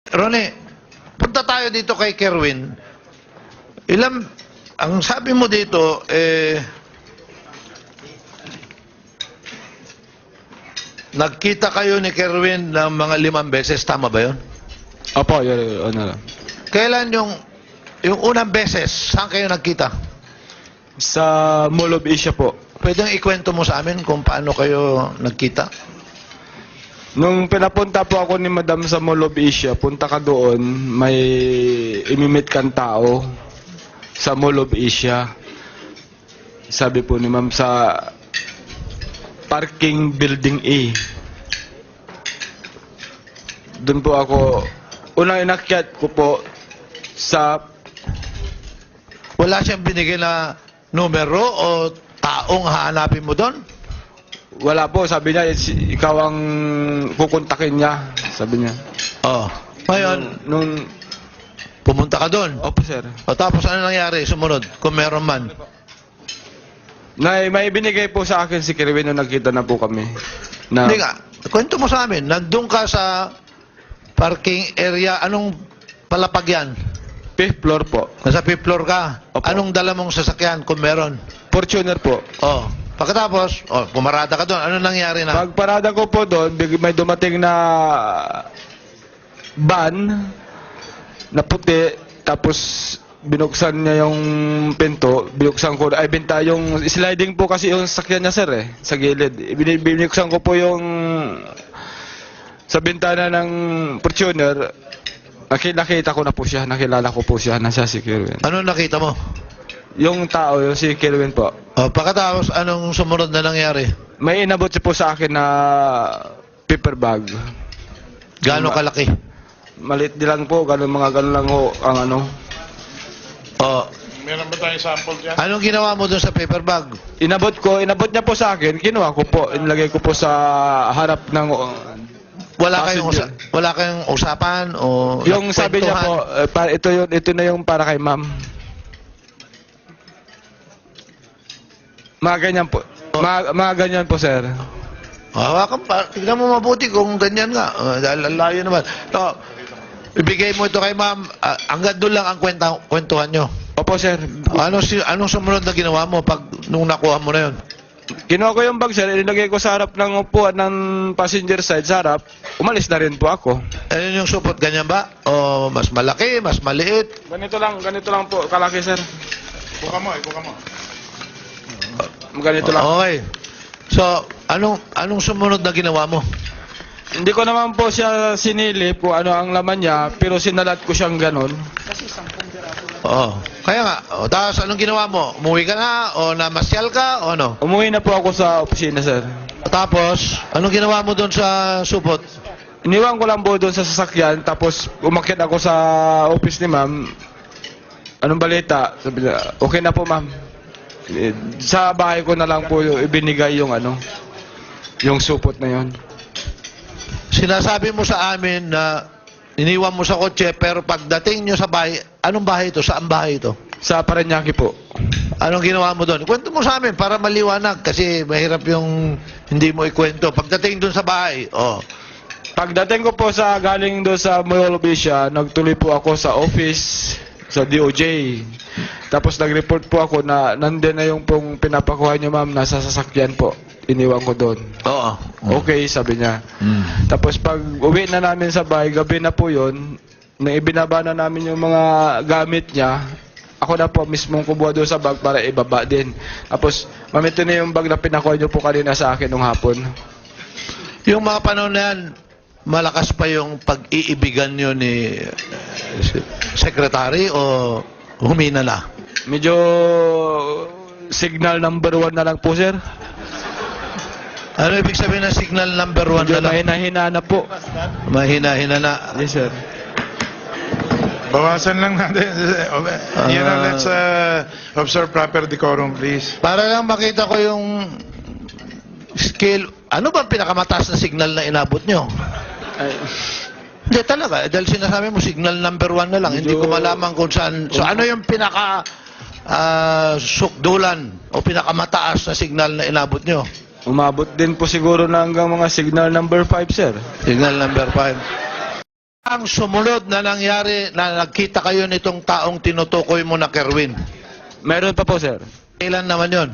Ronnie, punta tayo dito kay Kerwin. Ang sabi mo dito, nagkita kayo ni Kerwin ng mga 5 beses, tama ba yun? Opo, ano lang. Kailan yung unang beses, saan kayo nagkita? Sa Mall of Asia po. Pwedeng ikwento mo sa amin kung paano kayo nagkita? Nung pinapunta po ako ni Madam sa Mall of Asia, punta ka doon, may imimit kang tao sa Mall of Asia. Sabi po ni Ma'am sa parking building A. Doon po ako, unang inakyat ko po sa, Wala siyang binigay na numero o taong hahanapin mo doon? wala po, sabi niya, ikaw ang kukontakin niya, sabi niya. Oh. Ngayon, Nung, pumunta ka doon. opo sir. O tapos ano nangyari sumunod, kung meron man? May binigay po sa akin si Kerwin nung nagkita na po kami. Na, Hindi nga, kwento mo sa amin, nandun ka sa parking area, anong palapag yan? 5th floor po. Nasa 5th floor ka. Opo. Anong dala mong sasakyan kung meron? Fortuner po. Oh. Pagkatapos, pumarada ka doon. Ano nangyari na? Pagparada ko po doon, may dumating na van na puti, tapos binuksan niya yung pinto, binuksan ko, ay binta yung sliding po kasi yung sakyan niya sir sa gilid. Binuksan ko po yung sa bintana ng Fortuner, nakita ko na po siya, nakilala ko po siya, nasa si Kerwin. Ano nakita mo? Yung tao, yung si Kerwin po. Oh, pagkatapos, anong sumunod na nangyari? May inabot siya po sa akin na paper bag. Gaano kalaki? Maliit din lang po, mga ganun lang ho, ang ano. Oh. Meron ba tayong sample dyan? Anong ginawa mo doon sa paper bag? Inabot niya po sa akin, kinuha ko po, inilagay ko po sa harap ng passenger. Wala kayong usapan o Yung sabi niya po, ito na yung para kay ma'am. Mga ganyan po. Mga ganyan po, sir. Hawakan pa. Tignan mo mabuti kung ganyan nga. Dahil ang layo naman. So, ibigay mo ito kay ma'am. Hanggang doon lang ang kwentuhan nyo. Opo, sir. Anong sumunod na ginawa mo nung nakuha mo na yun? Kinuha ko yung bag, sir. Inilagay ko sa harap ng upuan ng passenger side sa harap. Umalis na rin po ako. Ano yung supot? Ganyan ba? O mas malaki, mas maliit? Ganito lang po, kalaki, sir. Buka mo, buka mo. Ganito lang. Okay. So, anong sumunod na ginawa mo? Hindi ko naman po siya sinilip kung ano ang laman niya, pero sinalat ko siyang ganun. Oo. Kaya nga. Tapos anong ginawa mo? Umuwi ka na? O namasyal ka? O ano? Umuwi na po ako sa opisina, sir. Tapos, anong ginawa mo doon sa supot? Iniwan ko lang po doon sa sasakyan, tapos umakyat ako sa office ni ma'am. Anong balita? Sabi niya, okay na po ma'am. Sa bahay ko na lang po ibinigay yung yung supot na yon. Sinasabi mo sa amin na iniwan mo sa kotse, pero pagdating nyo sa bahay, anong bahay ito? Saan bahay ito? Sa Parañaque po. Anong ginawa mo doon? Kwento mo sa amin para maliwanag kasi mahirap yung hindi mo ikwento. Pagdating doon sa bahay, Pagdating ko po galing doon sa Mall of Asia, nagtuloy po ako sa office sa DOJ. Tapos nag-report po ako na nandun na yung pong pinapakuha niyo ma'am, nasa sasakyan po. Iniwan ko doon. Oo. Okay, sabi niya. Mm. Tapos pag uwi na namin sa bahay, gabi na po yun, nang ibinaba na namin yung mga gamit niya, ako na po mismong kumuha doon sa bag para ibaba din. Tapos, ma'am, ito na yung bag na pinakuha niyo po kanina sa akin nung hapon. Yung mga panahon na yan, malakas pa yung pag-iibigan nyo ni secretary o humina na? Medyo signal number 1 na lang po, sir. Ano ibig sabihin ng signal number 1 Medyo na lang? mahina-hina na po. Mahina-hina na. Yes, sir. Bawasan lang natin. Let's observe proper decorum, please. Para lang makita ko yung scale. Ano ba ang pinakamataas na signal na inabot nyo? Ay, Hindi talaga. Dahil sinasabi mo signal number 1 na lang. Hindi ko malaman kung saan. So ano yung pinaka sukdulan o pinakamataas na signal na inabot nyo? umabot din po siguro na hanggang mga signal number 5, sir. Signal number 5. ang sumunod na nangyari na nagkita kayo nitong taong tinutukoy mo na Kerwin? Meron pa po, sir. Kailan naman yon?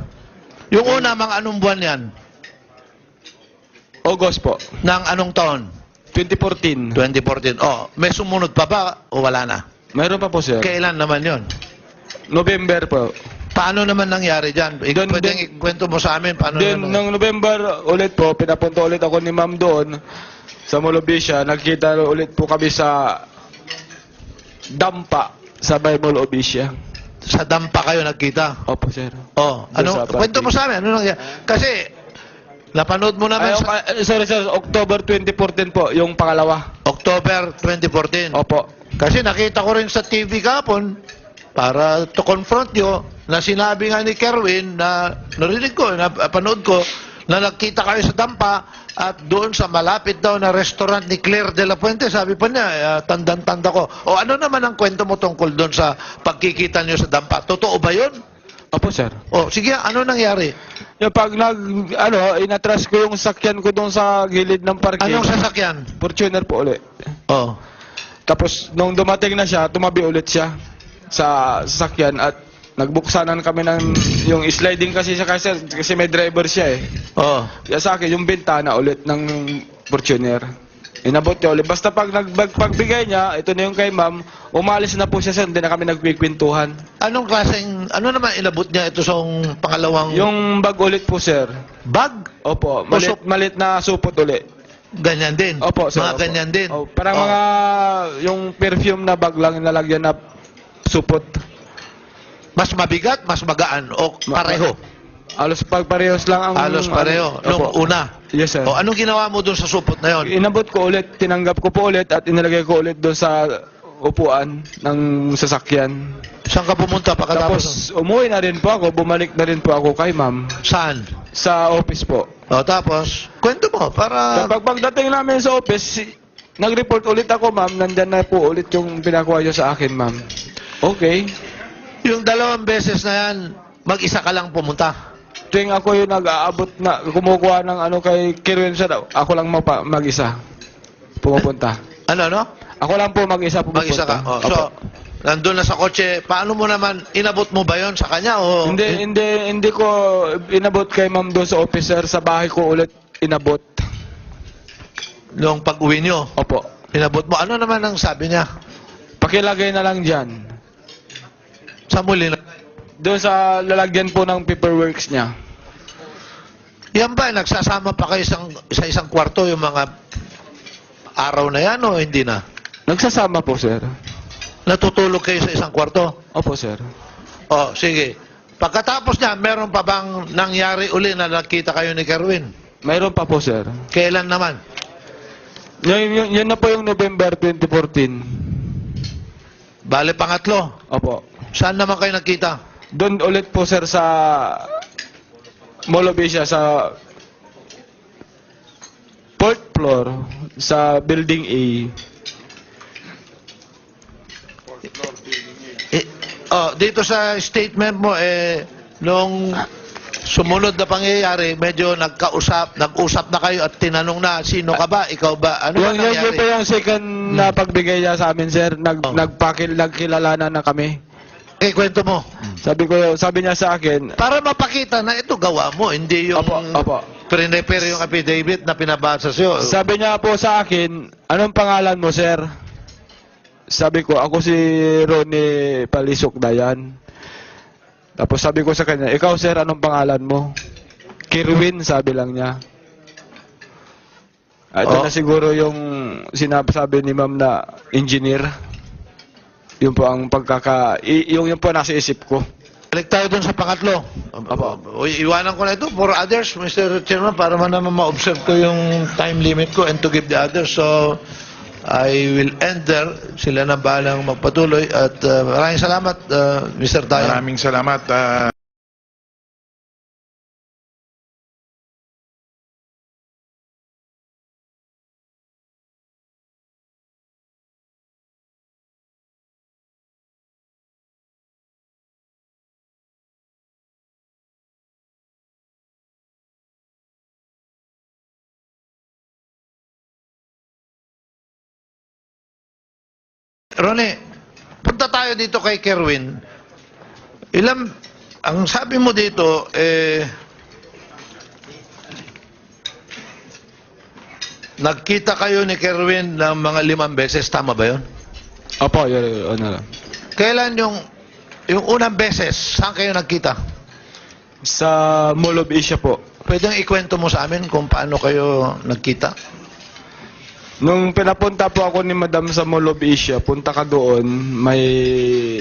Yung una, mga anong buwan yan? August po. Ng anong taon? 2014. 2014. Oh, may sumunod pa ba o wala na? Meron pa po, sir. Kailan naman yon? November po. Paano naman nangyari dyan? Doon Pwedeng din- ikwento mo sa amin paano Then, naman? nung November ulit po, pinapunta ulit ako ni ma'am doon sa Molobisha. Nagkita ulit po kami sa Dampa sa Mall Obisha. Sa dampa kayo nagkita? Opo, sir. Oh, Doon ano? sa Kwento mo party. sa amin. Ano nangyari? Kasi, napanood mo naman sa Sorry, sir. October 2014 po, yung pangalawa. October 2014. Opo. Kasi nakita ko rin sa TV kahapon, para to confront nyo, na sinabi nga ni Kerwin na narinig ko, na panood ko, na nagkita kayo sa dampa at doon sa malapit daw na restaurant ni Claire de la Fuente, sabi pa niya, tandang-tanda ko. O ano naman ang kwento mo tungkol doon sa pagkikita nyo sa dampa? Totoo ba yun? Opo, sir. O sige, ano nangyari? Yung pag inatras ko yung sakyan ko doon sa gilid ng parking. Anong sasakyan? Fortuner po ulit. Oh. Tapos, nung dumating na siya, tumabi ulit siya sa sasakyan at nagbuksanan kami ng yung sliding kasi siya kasi may driver siya eh. Oh. Kaya sa akin, yung bintana ulit ng Fortuner. Inabot niya ulit. Basta pag pagbigay niya, ito na yung kay ma'am, umalis na po siya sir, hindi na kami nagpikwentuhan. Anong klaseng, ano naman inabot niya ito sa pangalawang Yung bag ulit po sir. bag? Opo, Pusok. malit na supot ulit. Ganyan din? Opo, sir. Mga opo. ganyan din? Oh, parang Oh. mga, yung perfume na bag lang nilalagyan na supot. Mas mabigat, mas magaan, o pareho? Halos pagparehos lang ang... Halos pareho. Nung Opo. una. Yes, sir. O anong ginawa mo doon sa supot na yon? Inabot ko ulit, tinanggap ko po ulit at inilagay ko ulit doon sa upuan ng sasakyan. Saan ka pumunta pagkatapos? Tapos umuwi na rin po ako, bumalik na rin po ako kay ma'am Saan? sa office po. O tapos, kwento mo para... Kapag pagdating namin sa office, nag-report ulit ako ma'am, nandyan na po ulit yung pinakuha niyo sa akin ma'am. Okay. Yung dalawang beses na yan, mag-isa ka lang pumunta. Tuwing ako yung nag-aabot na kumukuha ng ano kay Kirwin siya daw, ako lang mag-isa pumupunta. Ano, no? Ako lang po mag-isa pumupunta. Mag-isa ka. O, so, Opo. nandun na sa kotse, paano mo naman, inabot mo ba yon sa kanya? O, Hindi ko inabot kay ma'am doon sa officer, sa bahay ko ulit inabot. Nung pag-uwi nyo, Opo. inabot mo. Ano naman ang sabi niya? Pakilagay na lang dyan. Sa muli na. Doon sa lalagyan po ng paperworks niya. Yan ba, nagsasama pa kayo sa isang kwarto yung mga araw na yan o hindi na? Nagsasama po, sir. Natutulog kayo sa isang kwarto? Opo, sir. O, sige. Pagkatapos niya, meron pa bang nangyari uli na nakita kayo ni Kerwin? Mayroon pa po, sir. Kailan naman? Yun na po yung November 2014. Bale, pangatlo. Opo. Saan naman kayo nakita? Doon ulit po, sir, sa Molobisha, sa 4th floor, sa Building A. Dito sa statement mo, nung sumunod na pangyayari, medyo nag-usap na kayo at tinanong na, sino ka ba? Ikaw ba? Ano ba Yun po nangyari? yung second na pagbigay niya sa amin, sir. Oh. Nagkilalanan na kami. Okay, kwento mo. Sabi niya sa akin, Para mapakita na ito gawa mo, hindi yung Opo. prepare yung affidavit na pinabasa sa'yo. sabi niya po sa akin, anong pangalan mo, sir? Sabi ko, ako si Ronnie Palisok Dayan. Tapos sabi ko sa kanya, ikaw, sir, anong pangalan mo? Kirwin, sabi lang niya. Ito Oh. na siguro yung sinabi ni ma'am na engineer. Yun po ang yung po nasa isip ko. Balik tayo dun sa pangatlo. Iwanan ko na ito for others, Mr. Chairman, para man naman ma-observe ko yung time limit ko and to give the others. So, I will end there. Sila na balang magpatuloy. At maraming salamat, Mr. Dayan. Maraming salamat. Ronnie, punta tayo dito kay Kerwin. Ang sabi mo dito, nagkita kayo ni Kerwin ng mga 5 beses, tama ba yun? Opo, Your Honor. Kailan yung unang beses, saan kayo nagkita? Sa Mall of Asia po. Pwedeng ikwento mo sa amin kung paano kayo nagkita? Nung pinapunta po ako ni Madam sa Mall of Asia, punta ka doon, may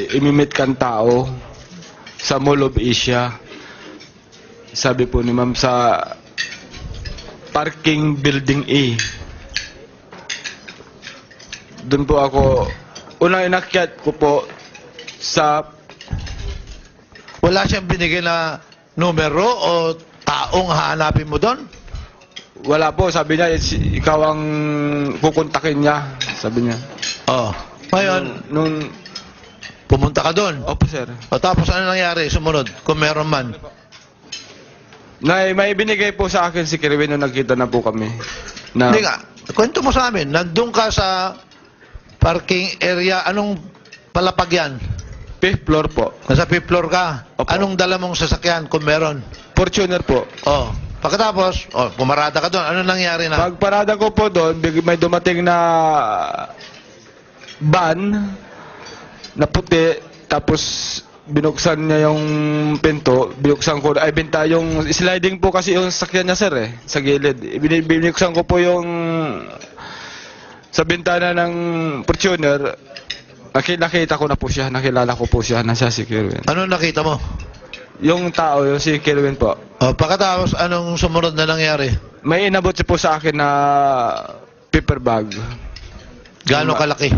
imimit kang tao sa Mall of Asia. Sabi po ni Ma'am sa parking building A. Doon po ako, unang inakyat ko po sa, Wala siyang binigay na numero o taong hahanapin mo doon? wala po, sabi niya, ikaw ang kukontakin niya, sabi niya. Oh. Ngayon, Nung, pumunta ka doon. opo sir. O tapos ano nangyari sumunod, kung meron man? May binigay po sa akin si Kerwin nung nagkita na po kami. Na, Hindi nga, kwento mo sa amin, nandun ka sa parking area, anong palapag yan? 5th floor po. Nasa 5th floor ka. Opo. Anong dala mong sasakyan kung meron? Fortuner po. Oh. Pagkatapos, pumarada ka doon. Ano nangyari na? Pagparada ko po doon, may dumating na van na puti, tapos binuksan niya yung pinto, binuksan ko, ay binta yung sliding po kasi yung sakyan niya sir sa gilid. Binuksan ko po yung sa bintana ng Fortuner, nakita ko na po siya, nakilala ko po siya na siya si Kerwin. Ano nakita mo? Yung tao, yung si Kerwin po, Pagkatapos, anong sumunod na nangyari? may inabot siya po sa akin na paper bag. Gaano kalaki?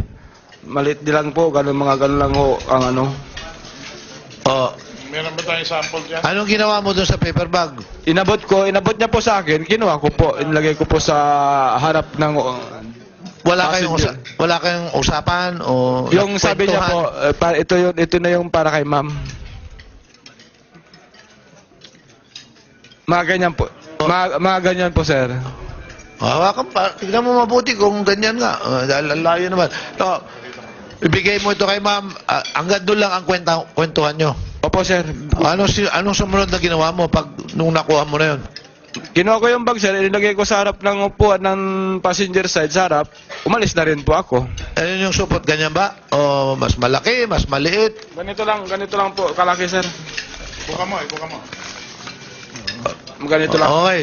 Maliit din lang po, mga ganun lang ho, ang ano. Oh. Meron ba tayong sample dyan? Anong ginawa mo doon sa paper bag? Inabot niya po sa akin, kinuha ko po, inilagay ko po sa harap ng passenger. Wala kayong usapan o Yung sabi niya po, ito na yung para kay ma'am. Mga ganyan po. Mga ganyan po, sir. Hawakan pa. Tignan mo mabuti kung ganyan nga. Dahil ang layo naman. So, ibigay mo ito kay ma'am. Hanggang doon lang ang kwentuhan nyo. Opo, sir. Anong sumunod na ginawa mo nung nakuha mo na yun? Kinuha ko yung bag, sir. Inilagay ko sa harap ng upuan ng passenger side sa harap. Umalis na rin po ako. Ano yung supot? Ganyan ba? O mas malaki, mas maliit? Ganito lang po, kalaki, sir. Buka mo, buka mo. Ganito lang. Okay.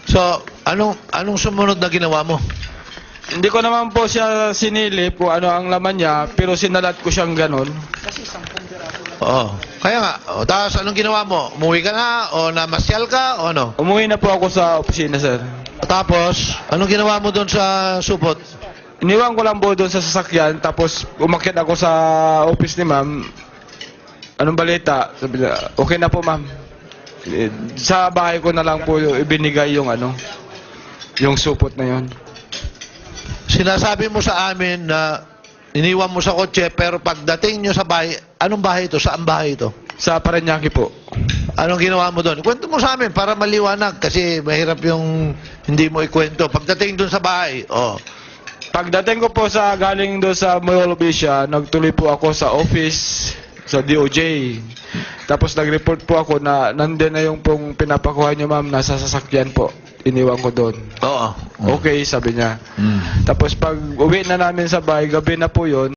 So, anong sumunod na ginawa mo? Hindi ko naman po siya sinilip kung ano ang laman niya, pero sinalat ko siyang ganon. Oo. Kaya nga. Tapos anong ginawa mo? Umuwi ka na? O namasyal ka? O ano? Umuwi na po ako sa opisina, sir. Tapos, anong ginawa mo doon sa supot? Iniwan ko lang po doon sa sasakyan, tapos umakyat ako sa office ni ma'am. Anong balita? Sabi niya, okay na po ma'am. Sa bahay ko na lang po ibinigay yung yung supot na yon. Sinasabi mo sa amin na iniwan mo sa kotse, pero pagdating nyo sa bahay, anong bahay ito? Saan bahay ito? Sa Parañaque po. Anong ginawa mo doon? Kwento mo sa amin para maliwanag kasi mahirap yung hindi mo ikwento. Pagdating doon sa bahay, Pagdating ko po galing doon sa Mall of Asia, nagtuloy po ako sa office sa DOJ. Tapos nag-report po ako na nandun na yung pong pinapakuha niyo ma'am, nasa sasakyan po. Iniwan ko doon. Oo. Okay, sabi niya. Mm. Tapos pag uwi na namin sa bahay, gabi na po yon.